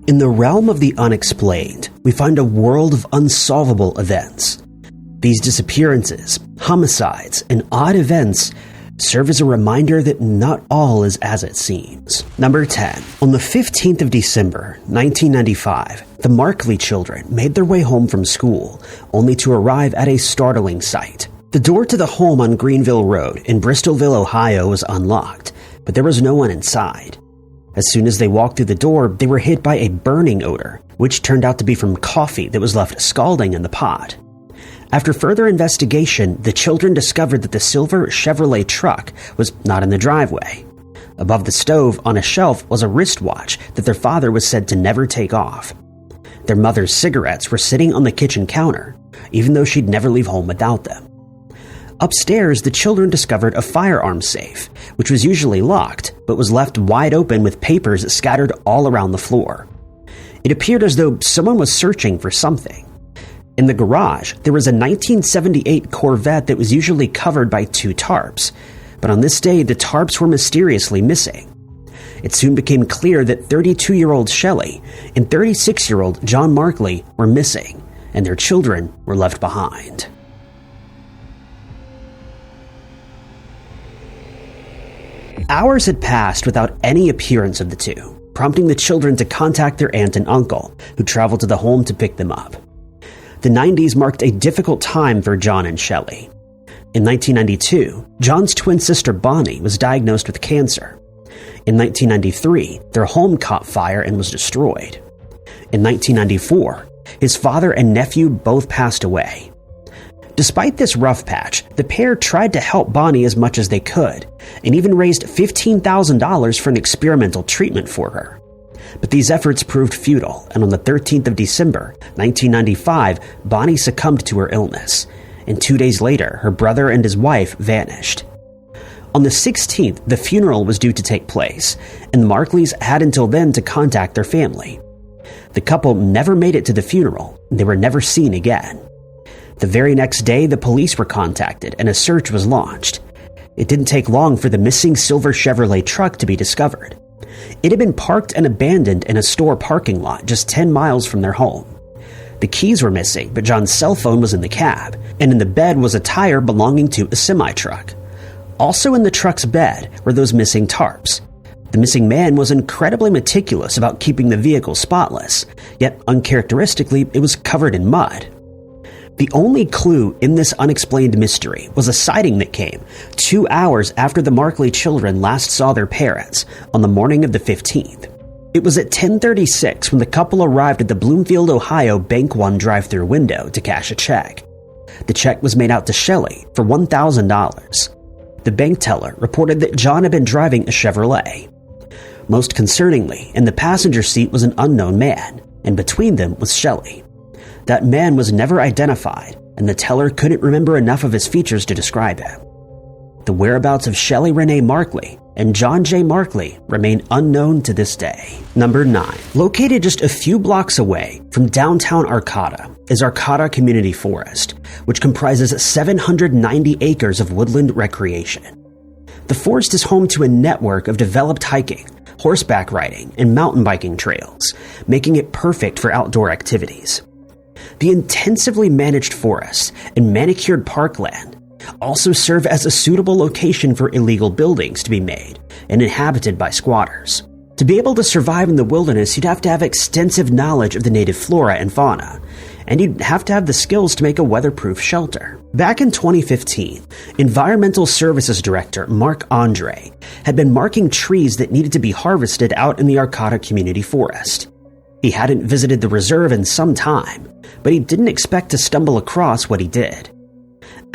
In the realm of the unexplained, we find a world of unsolvable events. These disappearances, homicides, and odd events serve as a reminder that not all is as it seems. Number 10. On the 15th of December, 1995, the Markley children made their way home from school, only to arrive at a startling sight. The door to the home on Greenville Road in Bristolville, Ohio was unlocked, but there was no one inside. As soon as they walked through the door, they were hit by a burning odor, which turned out to be from coffee that was left scalding in the pot. After further investigation, the children discovered that the silver Chevrolet truck was not in the driveway. Above the stove, on a shelf, was a wristwatch that their father was said to never take off. Their mother's cigarettes were sitting on the kitchen counter, even though she'd never leave home without them. Upstairs, the children discovered a firearms safe, which was usually locked, but was left wide open with papers scattered all around the floor. It appeared as though someone was searching for something. In the garage, there was a 1978 Corvette that was usually covered by 2 tarps, but on this day, the tarps were mysteriously missing. It soon became clear that 32-year-old Shelley and 36-year-old John Markley were missing, and their children were left behind. Hours had passed without any appearance of the two, prompting the children to contact their aunt and uncle, who traveled to the home to pick them up. The 90s marked a difficult time for John and Shelley. In 1992, John's twin sister Bonnie was diagnosed with cancer. In 1993, their home caught fire and was destroyed. In 1994, his father and nephew both passed away. Despite this rough patch, the pair tried to help Bonnie as much as they could, and even raised $15,000 for an experimental treatment for her. But these efforts proved futile, and on the 13th of December, 1995, Bonnie succumbed to her illness, and 2 days later, her brother and his wife vanished. On the 16th, the funeral was due to take place, and the Markleys had until then to contact their family. The couple never made it to the funeral, and they were never seen again. The very next day, the police were contacted and a search was launched. It didn't take long for the missing silver Chevrolet truck to be discovered. It had been parked and abandoned in a store parking lot just 10 miles from their home. The keys were missing, but John's cell phone was in the cab, and in the bed was a tire belonging to a semi-truck. Also in the truck's bed were those missing tarps. The missing man was incredibly meticulous about keeping the vehicle spotless, yet uncharacteristically, it was covered in mud. The only clue in this unexplained mystery was a sighting that came 2 hours after the Markley children last saw their parents on the morning of the 15th. It was at 10:36 when the couple arrived at the Bloomfield, Ohio Bank One drive-thru window to cash a check. The check was made out to Shelley for $1,000. The bank teller reported that John had been driving a Chevrolet. Most concerningly, in the passenger seat was an unknown man, and between them was Shelley. That man was never identified, and the teller couldn't remember enough of his features to describe him. The whereabouts of Shelley Renee Markley and John J. Markley remain unknown to this day. Number 9. Located just a few blocks away from downtown Arcata is Arcata Community Forest, which comprises 790 acres of woodland recreation. The forest is home to a network of developed hiking, horseback riding, and mountain biking trails, making it perfect for outdoor activities. The intensively managed forests and manicured parkland also serve as a suitable location for illegal buildings to be made and inhabited by squatters. To be able to survive in the wilderness, you'd have to have extensive knowledge of the native flora and fauna, and you'd have to have the skills to make a weatherproof shelter. Back in 2015, Environmental Services Director Mark Andre had been marking trees that needed to be harvested out in the Arcata Community Forest. He hadn't visited the reserve in some time, but he didn't expect to stumble across what he did.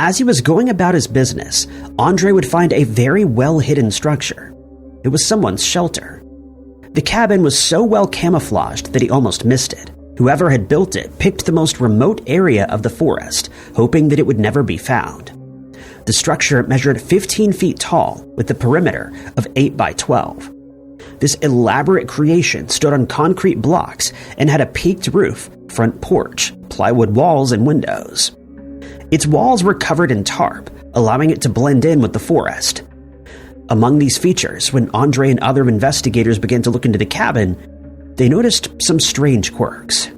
As he was going about his business, Andre would find a very well-hidden structure. It was someone's shelter. The cabin was so well camouflaged that he almost missed it. Whoever had built it picked the most remote area of the forest, hoping that it would never be found. The structure measured 15 feet tall, with a perimeter of 8 by 12. This elaborate creation stood on concrete blocks and had a peaked roof, front porch, plywood walls, and windows. Its walls were covered in tarp, allowing it to blend in with the forest. Among these features, when Andre and other investigators began to look into the cabin, they noticed some strange quirks.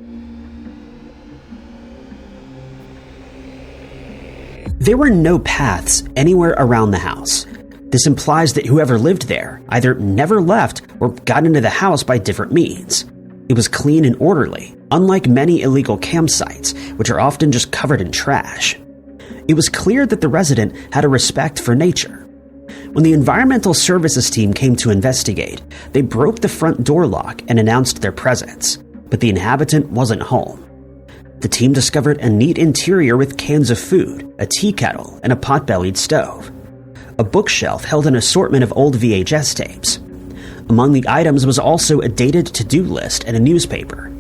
There were no paths anywhere around the house. This implies that whoever lived there either never left or got into the house by different means. It was clean and orderly, unlike many illegal campsites, which are often just covered in trash. It was clear that the resident had a respect for nature. When the environmental services team came to investigate, they broke the front door lock and announced their presence, but the inhabitant wasn't home. The team discovered a neat interior with cans of food, a tea kettle, and a pot-bellied stove. A bookshelf held an assortment of old VHS tapes. Among the items was also a dated to-do list and a newspaper.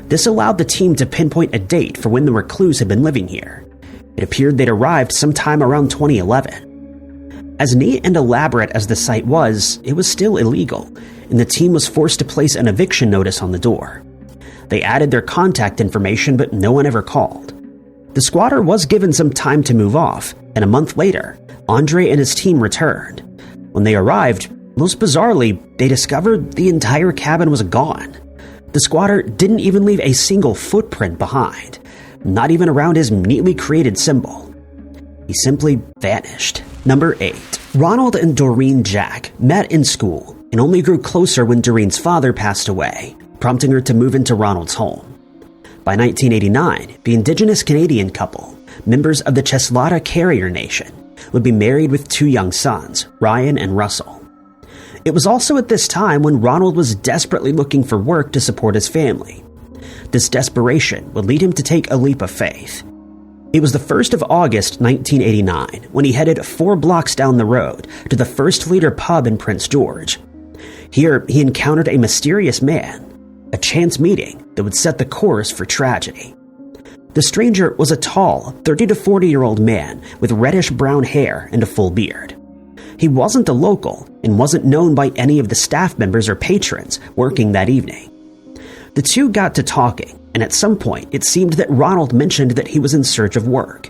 This allowed the team to pinpoint a date for when the recluse had been living here. It appeared they'd arrived sometime around 2011. As neat and elaborate as the site was, it was still illegal, and the team was forced to place an eviction notice on the door. They added their contact information, but no one ever called. The squatter was given some time to move off, and a month later, Andre and his team returned. When they arrived, most bizarrely, they discovered the entire cabin was gone. The squatter didn't even leave a single footprint behind, not even around his neatly created symbol. He simply vanished. Number 8. Ronald and Doreen Jack met in school and only grew closer when Doreen's father passed away, prompting her to move into Ronald's home. By 1989, the indigenous Canadian couple, members of the Cheslata Carrier Nation, would be married with 2 young sons, Ryan and Russell. It was also at this time when Ronald was desperately looking for work to support his family. This desperation would lead him to take a leap of faith. It was the 1st of August 1989 when he headed 4 blocks down the road to the First Leader pub in Prince George. Here, he encountered a mysterious man, a chance meeting that would set the course for tragedy. The stranger was a tall, 30 to 40-year-old man with reddish-brown hair and a full beard. He wasn't a local and wasn't known by any of the staff members or patrons working that evening. The two got to talking, and at some point it seemed that Ronald mentioned that he was in search of work.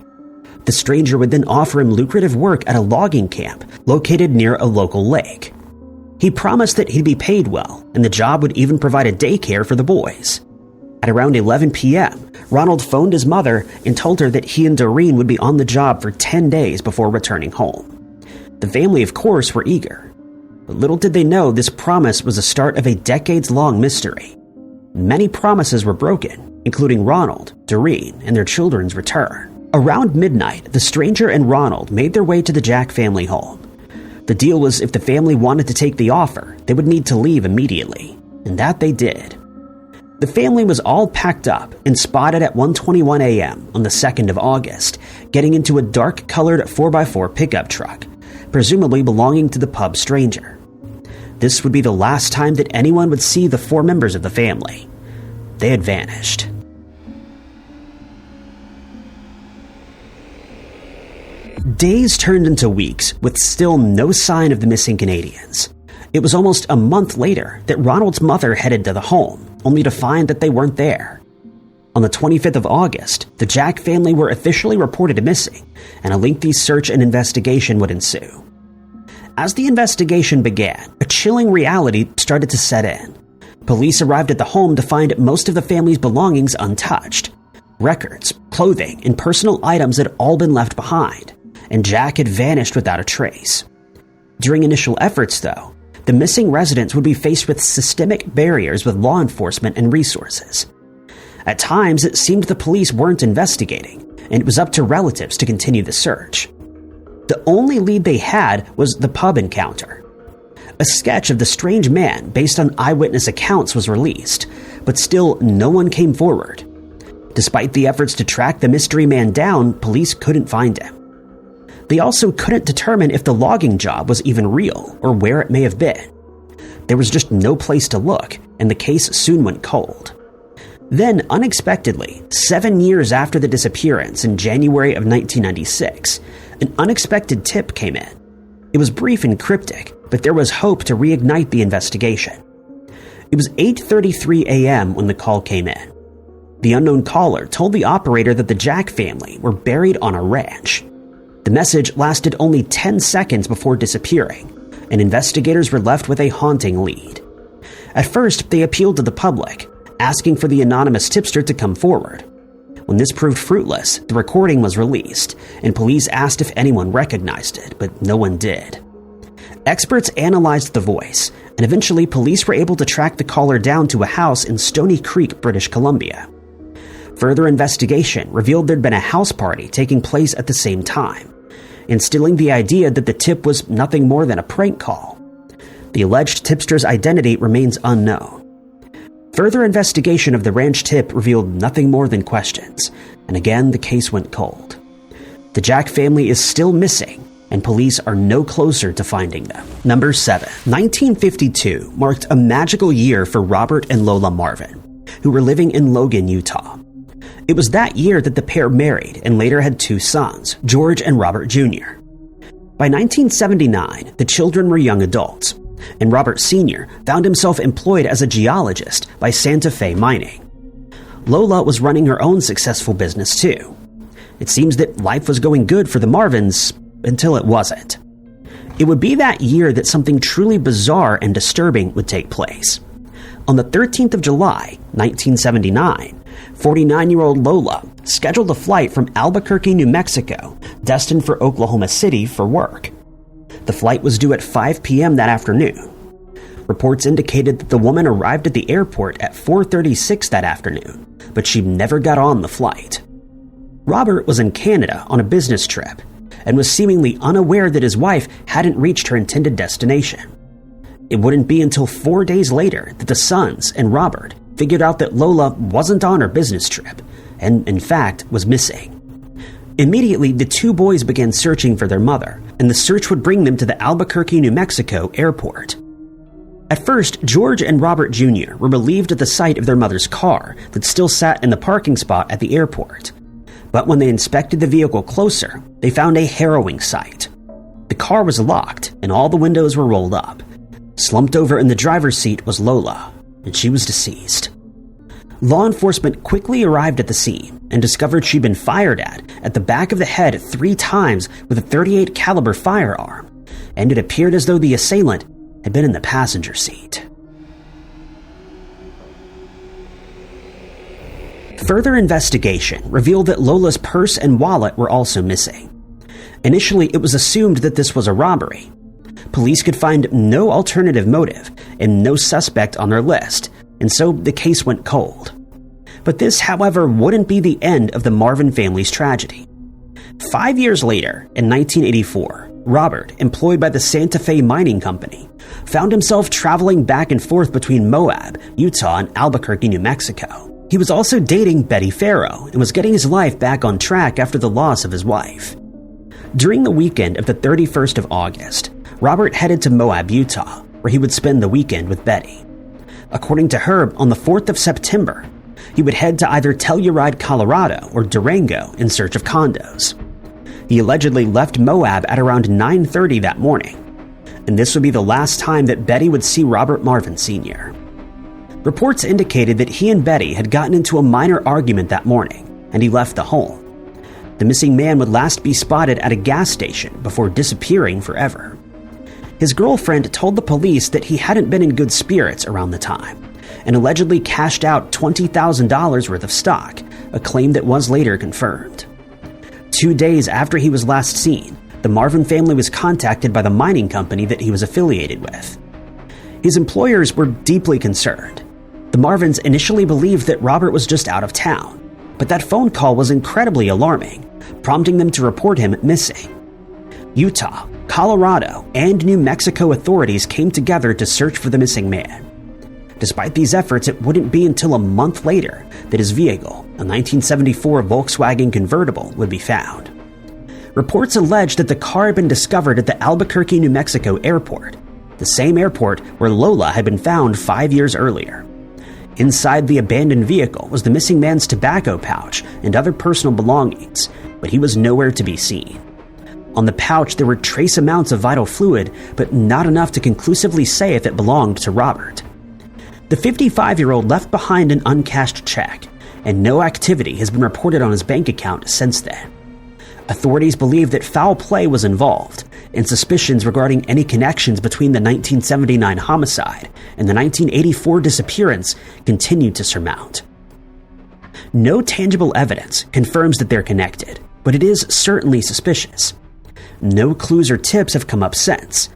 The stranger would then offer him lucrative work at a logging camp located near a local lake. He promised that he'd be paid well, and the job would even provide a daycare for the boys. At around 11 p.m., Ronald phoned his mother and told her that he and Doreen would be on the job for 10 days before returning home. The family, of course, were eager. But little did they know this promise was the start of a decades-long mystery. Many promises were broken, including Ronald, Doreen, and their children's return. Around midnight, the stranger and Ronald made their way to the Jack family home. The deal was if the family wanted to take the offer, they would need to leave immediately, and that they did. The family was all packed up and spotted at 1:21 a.m. on the 2nd of August, getting into a dark-colored 4x4 pickup truck, presumably belonging to the pub stranger. This would be the last time that anyone would see the 4 members of the family. They had vanished. Days turned into weeks with still no sign of the missing Canadians. It was almost a month later that Ronald's mother headed to the home, only to find that they weren't there. On the 25th of August, the Jack family were officially reported missing, and a lengthy search and investigation would ensue. As the investigation began, a chilling reality started to set in. Police arrived at the home to find most of the family's belongings untouched. Records, clothing, and personal items had all been left behind, and Jack had vanished without a trace. During initial efforts, though, the missing residents would be faced with systemic barriers with law enforcement and resources. At times, it seemed the police weren't investigating, and it was up to relatives to continue the search. The only lead they had was the pub encounter. A sketch of the strange man based on eyewitness accounts was released, but still no one came forward. Despite the efforts to track the mystery man down, police couldn't find him. They also couldn't determine if the logging job was even real or where it may have been. There was just no place to look, and the case soon went cold. Then, unexpectedly, 7 years after the disappearance in January of 1996, an unexpected tip came in. It was brief and cryptic, but there was hope to reignite the investigation. It was 8:33 a.m. when the call came in. The unknown caller told the operator that the Jack family were buried on a ranch. The message lasted only 10 seconds before disappearing, and investigators were left with a haunting lead. At first, they appealed to the public, asking for the anonymous tipster to come forward. When this proved fruitless, the recording was released, and police asked if anyone recognized it, but no one did. Experts analyzed the voice, and eventually police were able to track the caller down to a house in Stony Creek, British Columbia. Further investigation revealed there'd been a house party taking place at the same time, instilling the idea that the tip was nothing more than a prank call. The alleged tipster's identity remains unknown. Further investigation of the ranch tip revealed nothing more than questions, and again the case went cold. The Jack family is still missing, and police are no closer to finding them. Number 7. 1952 marked a magical year for Robert and Lola Marvin, who were living in Logan, Utah. It was that year that the pair married and later had 2 sons, George and Robert Jr. By 1979, the children were young adults, and Robert Sr. found himself employed as a geologist by Santa Fe Mining. Lola was running her own successful business too. It seems that life was going good for the Marvins until it wasn't. It would be that year that something truly bizarre and disturbing would take place. On the 13th of July, 1979, 49-year-old Lola scheduled a flight from Albuquerque, New Mexico, destined for Oklahoma City for work. The flight was due at 5 p.m. that afternoon. Reports indicated that the woman arrived at the airport at 4:36 that afternoon, but she never got on the flight. Robert was in Canada on a business trip and was seemingly unaware that his wife hadn't reached her intended destination. It wouldn't be until 4 days later that the sons and Robert figured out that Lola wasn't on her business trip and, in fact, was missing. Immediately, the 2 boys began searching for their mother, and the search would bring them to the Albuquerque, New Mexico airport. At first, George and Robert Jr. were relieved at the sight of their mother's car that still sat in the parking spot at the airport. But when they inspected the vehicle closer, they found a harrowing sight. The car was locked, and all the windows were rolled up. Slumped over in the driver's seat was Lola, and she was deceased. Law enforcement quickly arrived at the scene and discovered she'd been fired at the back of the head 3 times with a .38 caliber firearm, and it appeared as though the assailant had been in the passenger seat. Further investigation revealed that Lola's purse and wallet were also missing. Initially, it was assumed that this was a robbery. Police could find no alternative motive and no suspect on their list, and so the case went cold. But this, however, wouldn't be the end of the Marvin family's tragedy. 5 years later, in 1984, Robert, employed by the Santa Fe Mining Company, found himself traveling back and forth between Moab, Utah, and Albuquerque, New Mexico. He was also dating Betty Farrow and was getting his life back on track after the loss of his wife. During the weekend of the 31st of August, Robert headed to Moab, Utah, where he would spend the weekend with Betty. According to her, on the 4th of September, he would head to either Telluride, Colorado, or Durango in search of condos. He allegedly left Moab at around 9:30 that morning, and this would be the last time that Betty would see Robert Marvin Sr. Reports indicated that he and Betty had gotten into a minor argument that morning, and he left the home. The missing man would last be spotted at a gas station before disappearing forever. His girlfriend told the police that he hadn't been in good spirits around the time, and allegedly cashed out $20,000 worth of stock, a claim that was later confirmed. 2 days after he was last seen, the Marvin family was contacted by the mining company that he was affiliated with. His employers were deeply concerned. The Marvins initially believed that Robert was just out of town, but that phone call was incredibly alarming, prompting them to report him missing. Utah, Colorado, and New Mexico authorities came together to search for the missing man. Despite these efforts, it wouldn't be until a month later that his vehicle, a 1974 Volkswagen convertible, would be found. Reports allege that the car had been discovered at the Albuquerque, New Mexico airport, the same airport where Lola had been found 5 years earlier. Inside the abandoned vehicle was the missing man's tobacco pouch and other personal belongings, but he was nowhere to be seen. On the pouch, there were trace amounts of vital fluid, but not enough to conclusively say if it belonged to Robert. The 55-year-old left behind an uncashed check, and no activity has been reported on his bank account since then. Authorities believe that foul play was involved, and suspicions regarding any connections between the 1979 homicide and the 1984 disappearance continued to surmount. No tangible evidence confirms that they're connected, but it is certainly suspicious. No clues or tips have come up since.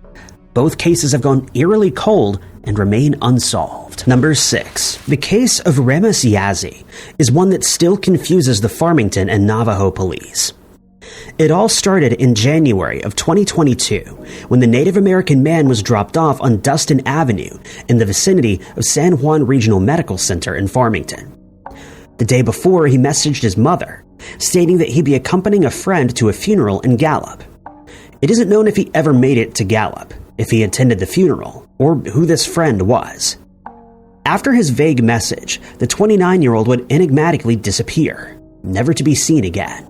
Both cases have gone eerily cold and remain unsolved. Number 6. The case of Ramis Yazi is one that still confuses the Farmington and Navajo police. It all started in January of 2022 when the Native American man was dropped off on Dustin Avenue in the vicinity of San Juan Regional Medical Center in Farmington. The day before, he messaged his mother, stating that he'd be accompanying a friend to a funeral in Gallup. It isn't known if he ever made it to Gallup, if he attended the funeral, or who this friend was. After his vague message, the 29-year-old would enigmatically disappear, never to be seen again.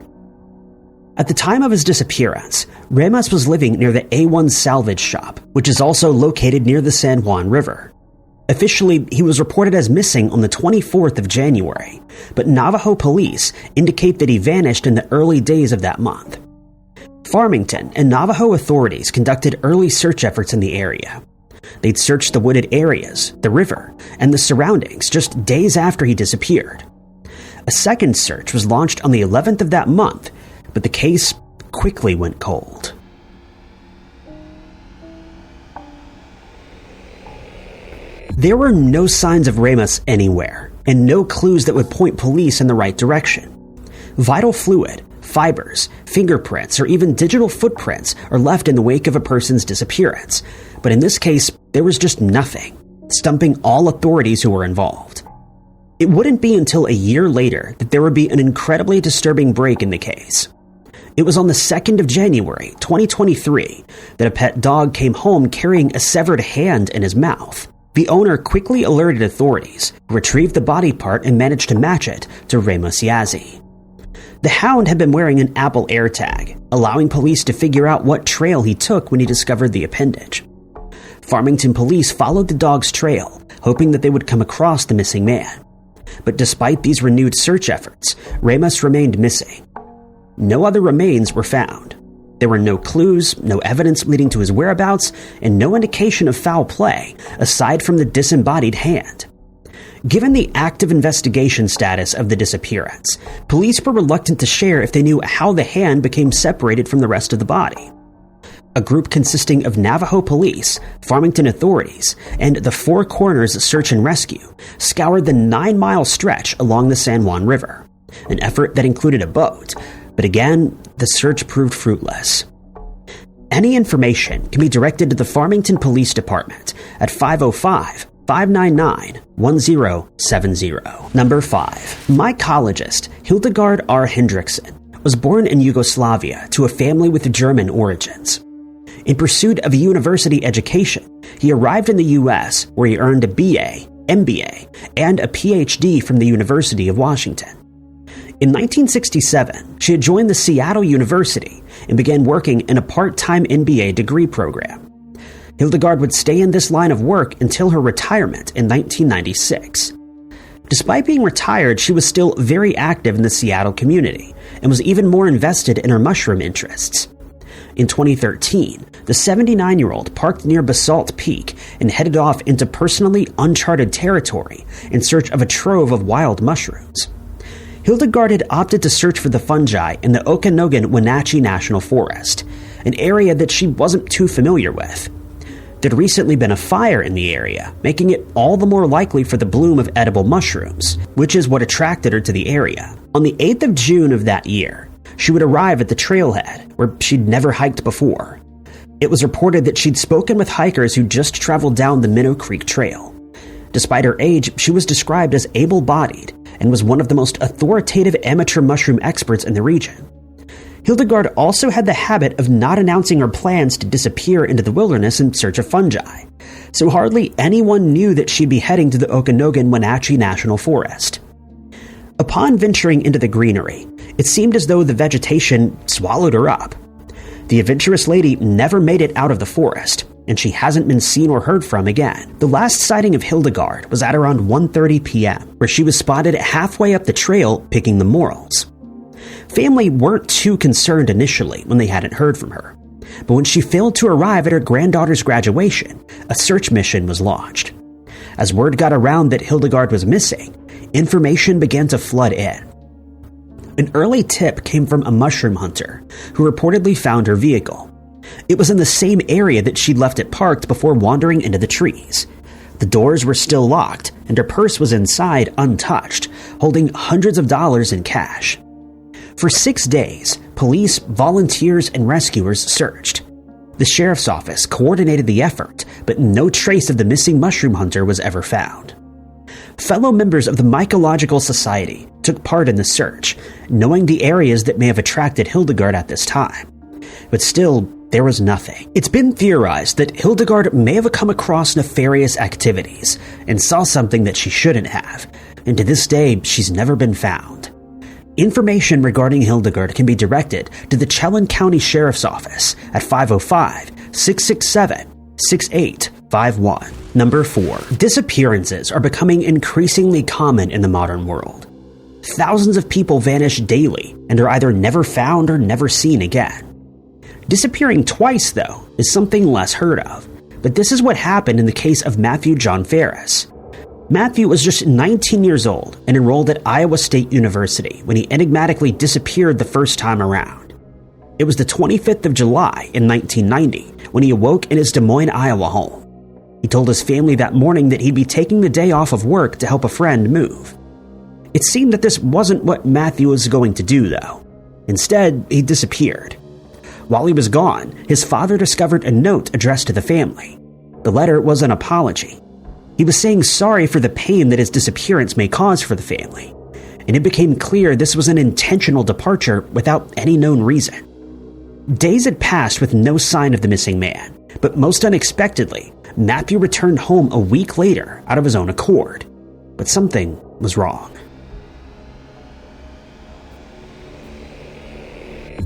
At the time of his disappearance, Ramis was living near the A1 salvage shop, which is also located near the San Juan River. Officially, he was reported as missing on the 24th of January, but Navajo police indicate that he vanished in the early days of that month. Farmington and Navajo authorities conducted early search efforts in the area. They'd searched the wooded areas, the river, and the surroundings just days after he disappeared. A second search was launched on the 11th of that month, but the case quickly went cold. There were no signs of Ramis anywhere, and no clues that would point police in the right direction. Vital fluid, fibers, fingerprints, or even digital footprints are left in the wake of a person's disappearance, but in this case, there was just nothing, stumping all authorities who were involved. It wouldn't be until a year later that there would be an incredibly disturbing break in the case. It was on the 2nd of January, 2023, that a pet dog came home carrying a severed hand in his mouth. The owner quickly alerted authorities, who retrieved the body part and managed to match it to Ramis Yazi. The hound had been wearing an Apple AirTag, allowing police to figure out what trail he took when he discovered the appendage. Farmington police followed the dog's trail, hoping that they would come across the missing man. But despite these renewed search efforts, Ramis remained missing. No other remains were found. There were no clues, no evidence leading to his whereabouts, and no indication of foul play, aside from the disembodied hand. Given the active investigation status of the disappearance, police were reluctant to share if they knew how the hand became separated from the rest of the body. A group consisting of Navajo police, Farmington authorities, and the Four Corners Search and Rescue scoured the 9-mile stretch along the San Juan River, an effort that included a boat. But again, the search proved fruitless. Any information can be directed to the Farmington Police Department at 505-599-1070. Number 5. Mycologist Hildegard R. Hendrickson was born in Yugoslavia to a family with German origins. In pursuit of a university education, he arrived in the U.S., where he earned a BA, MBA, and a PhD from the University of Washington. In 1967, she had joined the Seattle University and began working in a part-time MBA degree program. Hildegard would stay in this line of work until her retirement in 1996. Despite being retired, she was still very active in the Seattle community and was even more invested in her mushroom interests. In 2013, the 79-year-old parked near Basalt Peak and headed off into personally uncharted territory in search of a trove of wild mushrooms. Hildegard had opted to search for the fungi in the Okanogan-Wenatchee National Forest, an area that she wasn't too familiar with. There'd recently been a fire in the area, making it all the more likely for the bloom of edible mushrooms, which is what attracted her to the area. On the 8th of June of that year, she would arrive at the trailhead, where she'd never hiked before. It was reported that she'd spoken with hikers who just traveled down the Minnow Creek Trail. Despite her age, she was described as able-bodied and was one of the most authoritative amateur mushroom experts in the region. Hildegard also had the habit of not announcing her plans to disappear into the wilderness in search of fungi, so hardly anyone knew that she'd be heading to the Okanogan-Wenatchee National Forest. Upon venturing into the greenery, it seemed as though the vegetation swallowed her up. The adventurous lady never made it out of the forest, and she hasn't been seen or heard from again. The last sighting of Hildegard was at around 1:30 p.m., where she was spotted halfway up the trail picking the morels. Family weren't too concerned initially when they hadn't heard from her. But when she failed to arrive at her granddaughter's graduation, a search mission was launched. As word got around that Hildegard was missing, information began to flood in. An early tip came from a mushroom hunter who reportedly found her vehicle. It was in the same area that she'd left it parked before wandering into the trees. The doors were still locked, and her purse was inside untouched, holding hundreds of dollars in cash. For 6 days, police, volunteers, and rescuers searched. The sheriff's office coordinated the effort, but no trace of the missing mushroom hunter was ever found. Fellow members of the Mycological Society took part in the search, knowing the areas that may have attracted Hildegard at this time. But still, there was nothing. It's been theorized that Hildegard may have come across nefarious activities and saw something that she shouldn't have, and to this day, she's never been found. Information regarding Hildegard can be directed to the Chelan County Sheriff's Office at 505-667-6851. Number 4. Disappearances are becoming increasingly common in the modern world. Thousands of people vanish daily and are either never found or never seen again. Disappearing twice, though, is something less heard of, but this is what happened in the case of Matthew John Ferris. Matthew was just 19 years old and enrolled at Iowa State University when he enigmatically disappeared the first time around. It was the 25th of July in 1990 when he awoke in his Des Moines, Iowa home. He told his family that morning that he'd be taking the day off of work to help a friend move. It seemed that this wasn't what Matthew was going to do, though. Instead, he disappeared. While he was gone, his father discovered a note addressed to the family. The letter was an apology. He was saying sorry for the pain that his disappearance may cause for the family, and it became clear this was an intentional departure without any known reason. Days had passed with no sign of the missing man, but most unexpectedly, Matthew returned home a week later out of his own accord. But something was wrong.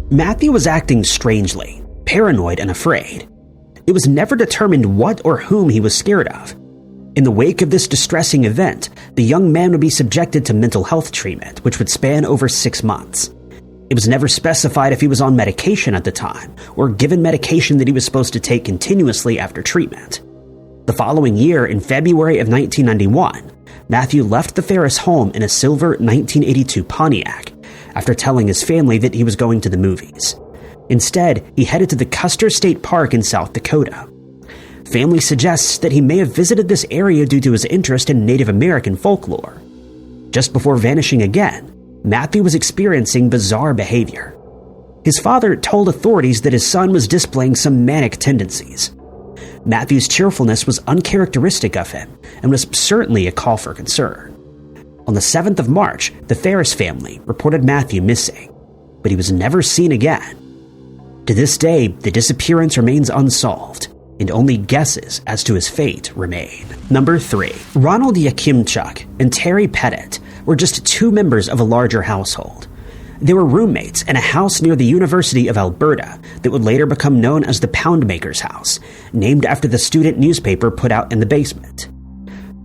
Matthew was acting strangely, paranoid and afraid. It was never determined what or whom he was scared of. In the wake of this distressing event, the young man would be subjected to mental health treatment, which would span over 6 months. It was never specified if he was on medication at the time, or given medication that he was supposed to take continuously after treatment. The following year, in February of 1991, Matthew left the Ferris home in a silver 1982 Pontiac, after telling his family that he was going to the movies. Instead, he headed to the Custer State Park in South Dakota. Family suggests that he may have visited this area due to his interest in Native American folklore. Just before vanishing again, Matthew was experiencing bizarre behavior. His father told authorities that his son was displaying some manic tendencies. Matthew's cheerfulness was uncharacteristic of him and was certainly a call for concern. On the 7th of March, the Ferris family reported Matthew missing, but he was never seen again. To this day, the disappearance remains unsolved, and only guesses as to his fate remain. Number 3. Ronald Yakimchuk and Terry Pettit were just 2 members of a larger household. They were roommates in a house near the University of Alberta that would later become known as the Poundmaker's House, named after the student newspaper put out in the basement.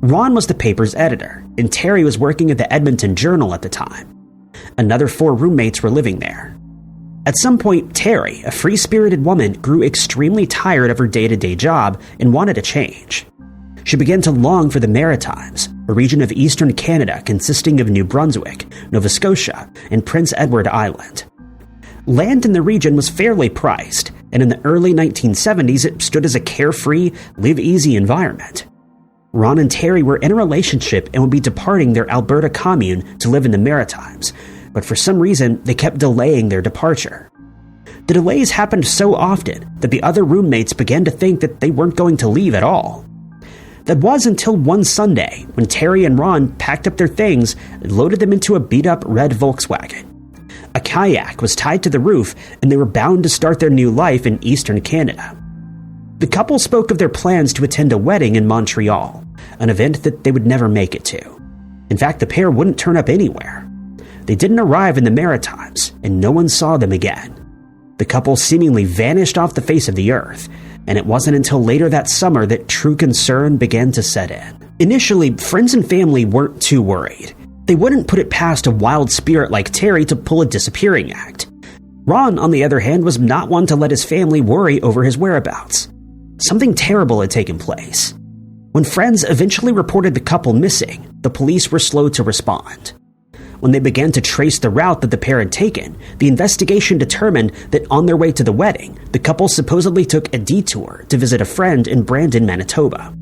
Ron was the paper's editor, and Terry was working at the Edmonton Journal at the time. Another 4 roommates were living there. At some point, Terry, a free-spirited woman, grew extremely tired of her day-to-day job and wanted a change. She began to long for the Maritimes, a region of eastern Canada consisting of New Brunswick, Nova Scotia, and Prince Edward Island. Land in the region was fairly priced, and in the early 1970s it stood as a carefree, live-easy environment. Ron and Terry were in a relationship and would be departing their Alberta commune to live in the Maritimes, but for some reason they kept delaying their departure. The delays happened so often that the other roommates began to think that they weren't going to leave at all. That was until one Sunday when Terry and Ron packed up their things and loaded them into a beat-up red Volkswagen. A kayak was tied to the roof and they were bound to start their new life in eastern Canada. The couple spoke of their plans to attend a wedding in Montreal, an event that they would never make it to. In fact, the pair wouldn't turn up anywhere. They didn't arrive in the Maritimes, and no one saw them again. The couple seemingly vanished off the face of the earth, and it wasn't until later that summer that true concern began to set in. Initially, friends and family weren't too worried. They wouldn't put it past a wild spirit like Terry to pull a disappearing act. Ron, on the other hand, was not one to let his family worry over his whereabouts. Something terrible had taken place. When friends eventually reported the couple missing, the police were slow to respond. When they began to trace the route that the pair had taken, the investigation determined that on their way to the wedding, the couple supposedly took a detour to visit a friend in Brandon, Manitoba.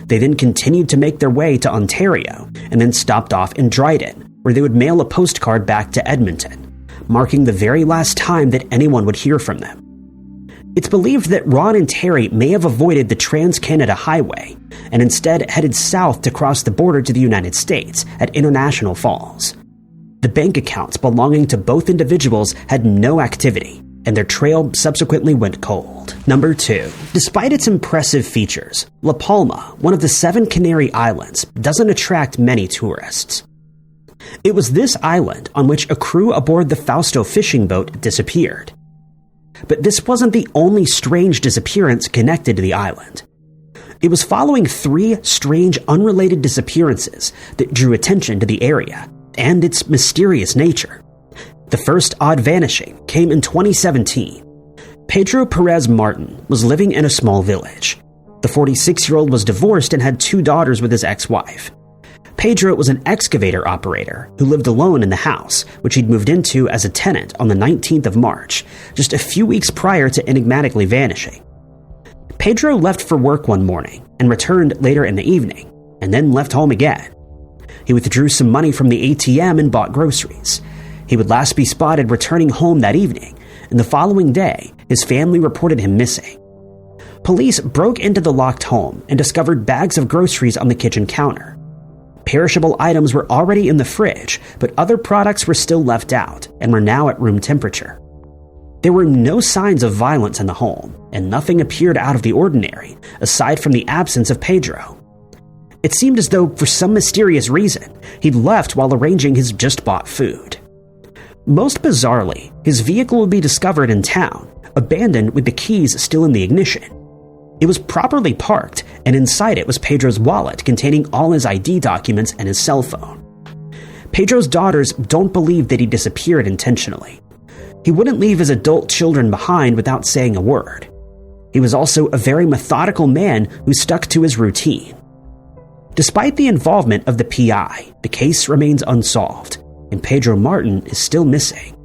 They then continued to make their way to Ontario and then stopped off in Dryden, where they would mail a postcard back to Edmonton, marking the very last time that anyone would hear from them. It's believed that Ron and Terry may have avoided the Trans-Canada Highway and instead headed south to cross the border to the United States at International Falls. The bank accounts belonging to both individuals had no activity, and their trail subsequently went cold. Number 2. Despite its impressive features, La Palma, one of the 7 Canary Islands, doesn't attract many tourists. It was this island on which a crew aboard the Fausto fishing boat disappeared. But this wasn't the only strange disappearance connected to the island. It was following 3 strange unrelated disappearances that drew attention to the area and its mysterious nature. The first odd vanishing came in 2017. Pedro Perez Martin was living in a small village. The 46-year-old was divorced and had 2 daughters with his ex-wife. Pedro was an excavator operator who lived alone in the house, which he'd moved into as a tenant on the 19th of March, just a few weeks prior to enigmatically vanishing. Pedro left for work one morning and returned later in the evening, and then left home again. He withdrew some money from the ATM and bought groceries. He would last be spotted returning home that evening, and the following day, his family reported him missing. Police broke into the locked home and discovered bags of groceries on the kitchen counter. Perishable items were already in the fridge, but other products were still left out and were now at room temperature. There were no signs of violence in the home, and nothing appeared out of the ordinary, aside from the absence of Pedro. It seemed as though, for some mysterious reason, he'd left while arranging his just-bought food. Most bizarrely, his vehicle would be discovered in town, abandoned with the keys still in the ignition. It was properly parked, and inside it was Pedro's wallet containing all his ID documents and his cell phone. Pedro's daughters don't believe that he disappeared intentionally. He wouldn't leave his adult children behind without saying a word. He was also a very methodical man who stuck to his routine. Despite the involvement of the PI, the case remains unsolved, and Pedro Martin is still missing.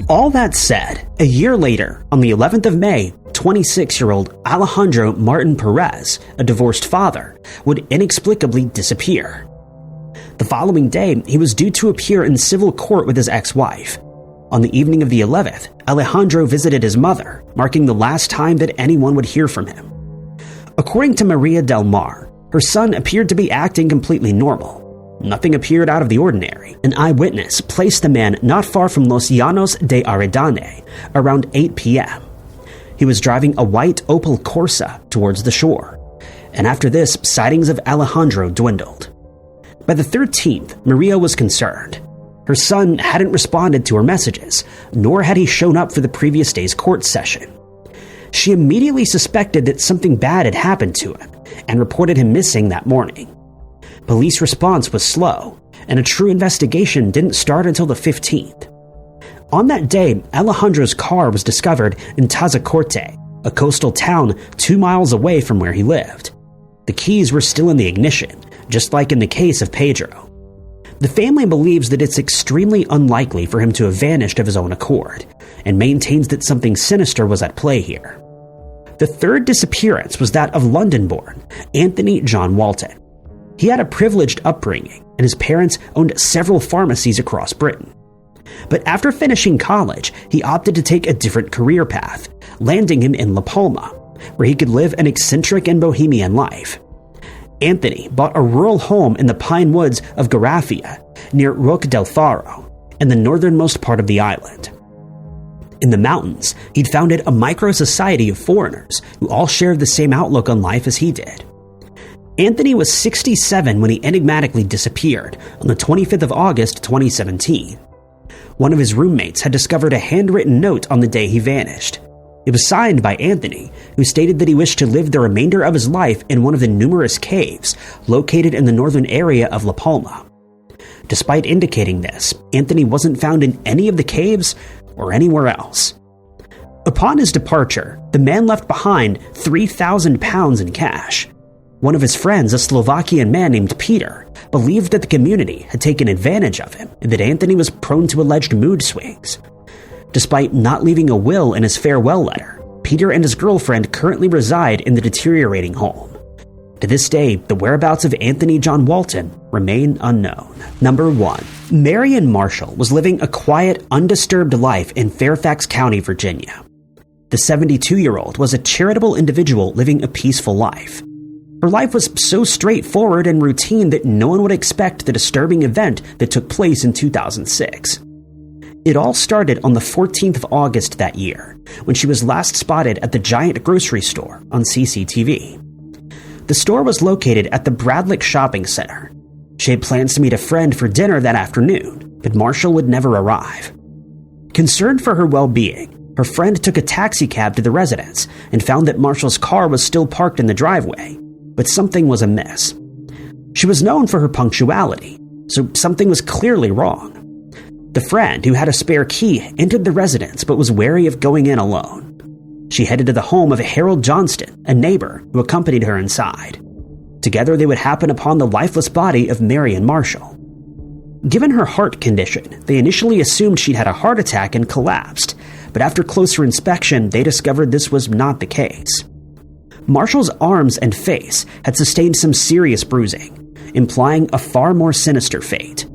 All that said, a year later, on the 11th of May, 26-year-old Alejandro Martin Perez, a divorced father, would inexplicably disappear. The following day, he was due to appear in civil court with his ex-wife. On the evening of the 11th, Alejandro visited his mother, marking the last time that anyone would hear from him. According to Maria Del Mar, her son appeared to be acting completely normal. Nothing appeared out of the ordinary. An eyewitness placed the man not far from Los Llanos de Aridane around 8 p.m. He was driving a white Opel Corsa towards the shore, and after this, sightings of Alejandro dwindled. By the 13th, Maria was concerned. Her son hadn't responded to her messages, nor had he shown up for the previous day's court session. She immediately suspected that something bad had happened to him and reported him missing that morning. Police response was slow, and a true investigation didn't start until the 15th. On that day, Alejandro's car was discovered in Tazacorte, a coastal town 2 miles away from where he lived. The keys were still in the ignition, just like in the case of Pedro. The family believes that it's extremely unlikely for him to have vanished of his own accord, and maintains that something sinister was at play here. The third disappearance was that of London-born Anthony John Walton. He had a privileged upbringing, and his parents owned several pharmacies across Britain. But after finishing college, he opted to take a different career path, landing him in La Palma, where he could live an eccentric and bohemian life. Anthony bought a rural home in the pine woods of Garafia, near Roque del Faro, in the northernmost part of the island. In the mountains, he'd founded a micro-society of foreigners who all shared the same outlook on life as he did. Anthony was 67 when he enigmatically disappeared on the 25th of August 2017. One of his roommates had discovered a handwritten note on the day he vanished. It was signed by Anthony, who stated that he wished to live the remainder of his life in one of the numerous caves located in the northern area of La Palma. Despite indicating this, Anthony wasn't found in any of the caves or anywhere else. Upon his departure, the man left behind 3,000 pounds in cash. One of his friends, a Slovakian man named Peter, believed that the community had taken advantage of him and that Anthony was prone to alleged mood swings. Despite not leaving a will in his farewell letter, Peter and his girlfriend currently reside in the deteriorating home. To this day, the whereabouts of Anthony John Walton remain unknown. Number 1. Marion Marshall was living a quiet, undisturbed life in Fairfax County, Virginia. The 72-year-old was a charitable individual living a peaceful life. Her life was so straightforward and routine that no one would expect the disturbing event that took place in 2006. It all started on the 14th of August that year, when she was last spotted at the giant grocery store on CCTV. The store was located at the Bradlick Shopping Center. She had plans to meet a friend for dinner that afternoon, but Marshall would never arrive. Concerned for her well-being, her friend took a taxi cab to the residence and found that Marshall's car was still parked in the driveway, but something was amiss. She was known for her punctuality, so something was clearly wrong. The friend, who had a spare key, entered the residence but was wary of going in alone. She headed to the home of Harold Johnston, a neighbor, who accompanied her inside. Together they would happen upon the lifeless body of Marion Marshall. Given her heart condition, they initially assumed she'd had a heart attack and collapsed, but after closer inspection, they discovered this was not the case. Marshall's arms and face had sustained some serious bruising, implying a far more sinister fate.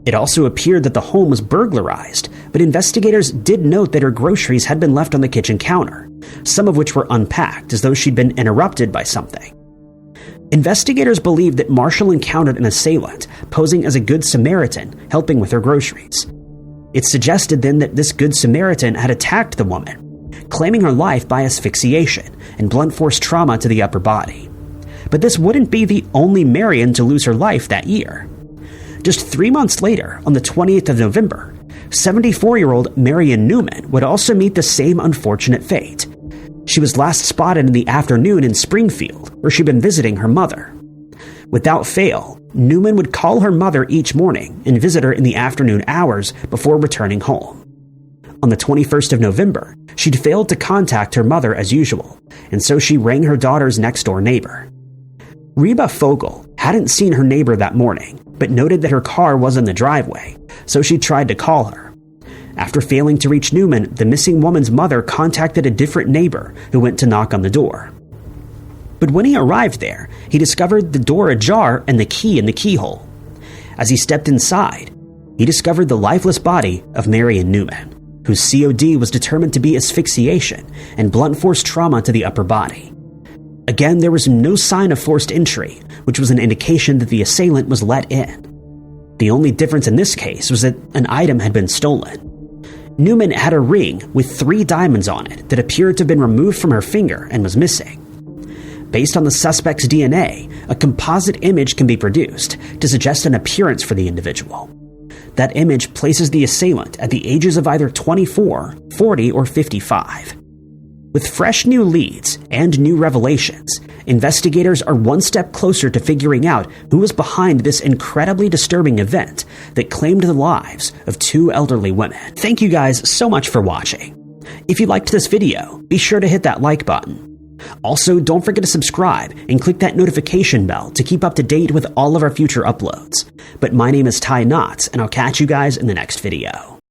It also appeared that the home was burglarized, but investigators did note that her groceries had been left on the kitchen counter, some of which were unpacked as though she'd been interrupted by something. Investigators believed that Marshall encountered an assailant posing as a Good Samaritan helping with her groceries. It suggested then that this Good Samaritan had attacked the woman, claiming her life by asphyxiation and blunt force trauma to the upper body. But this wouldn't be the only Marion to lose her life that year. Just 3 months later, on the 20th of November, 74-year-old Marion Newman would also meet the same unfortunate fate. She was last spotted in the afternoon in Springfield, where she'd been visiting her mother. Without fail, Newman would call her mother each morning and visit her in the afternoon hours before returning home. On the 21st of November, she'd failed to contact her mother as usual, and so she rang her daughter's next-door neighbor. Reba Fogel hadn't seen her neighbor that morning, but noted that her car was in the driveway, so she tried to call her. After failing to reach Newman, the missing woman's mother contacted a different neighbor who went to knock on the door. But when he arrived there, he discovered the door ajar and the key in the keyhole. As he stepped inside, he discovered the lifeless body of Marion Newman, whose COD was determined to be asphyxiation and blunt force trauma to the upper body. Again, there was no sign of forced entry, which was an indication that the assailant was let in. The only difference in this case was that an item had been stolen. Newman had a ring with 3 diamonds on it that appeared to have been removed from her finger and was missing. Based on the suspect's DNA, a composite image can be produced to suggest an appearance for the individual. That image places the assailant at the ages of either 24, 40, or 55. With fresh new leads and new revelations, investigators are one step closer to figuring out who was behind this incredibly disturbing event that claimed the lives of 2 elderly women. Thank you guys so much for watching. If you liked this video, be sure to hit that like button. Also, don't forget to subscribe and click that notification bell to keep up to date with all of our future uploads. But my name is Ty Knotts, and I'll catch you guys in the next video.